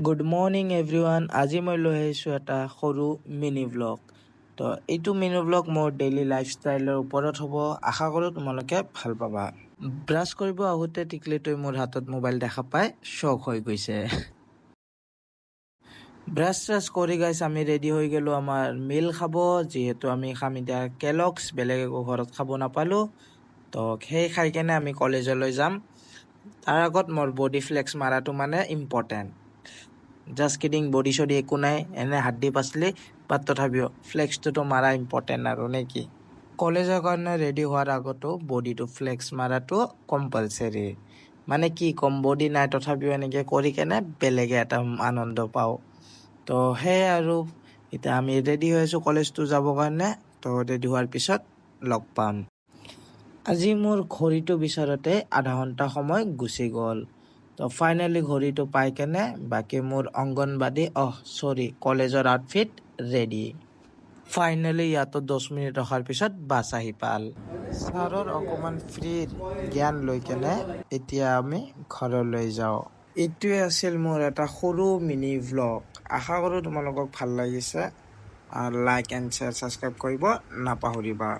Good morning everyone. আজি মই লৈ আহিছোঁ এটা সৰু মিনি ভ্লগ। তো এইটো মিনি ভ্লগ মোৰ ডেইলি লাইফষ্টাইলৰ ওপৰত হ'ব। আশা কৰোঁ তোমালোকে ভাল পাবা। ব্ৰাছ কৰিব আহোঁতে টিকলিটোৱে মোৰ হাতত মোবাইল দেখা পাই শ্বক হৈ গৈছে। ব্ৰাছ কৰি গাইছ আমি ৰেডি হৈ গ'লোঁ আমাৰ মিল খাব, যিহেতু আমি খাম এতিয়া কেলগছ, বেলেগ একো ঘৰত খাব নাপালোঁ। তো সেই খাই কেনে আমি কলেজলৈ যাম। তাৰ আগত মোৰ বডি ফ্লেক্স মাৰাটো মানে ইম্পৰ্টেণ্ট। জাষ্ট কিডিং, বডি চডি একো নাই, এনে হাড্ডি পাচলি, বাট তথাপিও ফ্লেক্সটোতো মাৰা ইম্পৰ্টেণ্ট আৰু নে কি। কলেজৰ কাৰণে ৰেডি হোৱাৰ আগতো বডিটো ফ্লেক্স মাৰাটো কম্পালচৰি। মানে কি ক'ম, বডি নাই তথাপিও এনেকৈ কৰি কেনে বেলেগে এটা আনন্দ পাওঁ। তো সেয়ে আৰু এতিয়া আমি ৰেডি হৈ আছোঁ কলেজটো যাবৰ কাৰণে। তো ৰেডি হোৱাৰ পিছত লগ পাম। আজি মোৰ ঘড়ীটো বিচাৰোঁতে আধা ঘণ্টা সময় গুচি গ'ল। তো ফাইনেলি ঘড়ীটো পাই কেনে বাকী মোৰ কলেজৰ আউটফিট ৰেডি। ফাইনেলি ইয়াতো 10 মিনিট ৰখাৰ পিছত বাছ আহি পাল। ছাৰৰ অকণমান ফ্ৰীৰ জ্ঞান লৈ কেনে এতিয়া আমি ঘৰলৈ যাওঁ। এইটোৱে আছিল মোৰ এটা সৰু মিনি ভ্লগ। আশা কৰোঁ তোমালোকক ভাল লাগিছে। লাইক এণ্ড শ্বেয়াৰ, ছাবস্ক্ৰাইব কৰিব নাপাহৰিবা।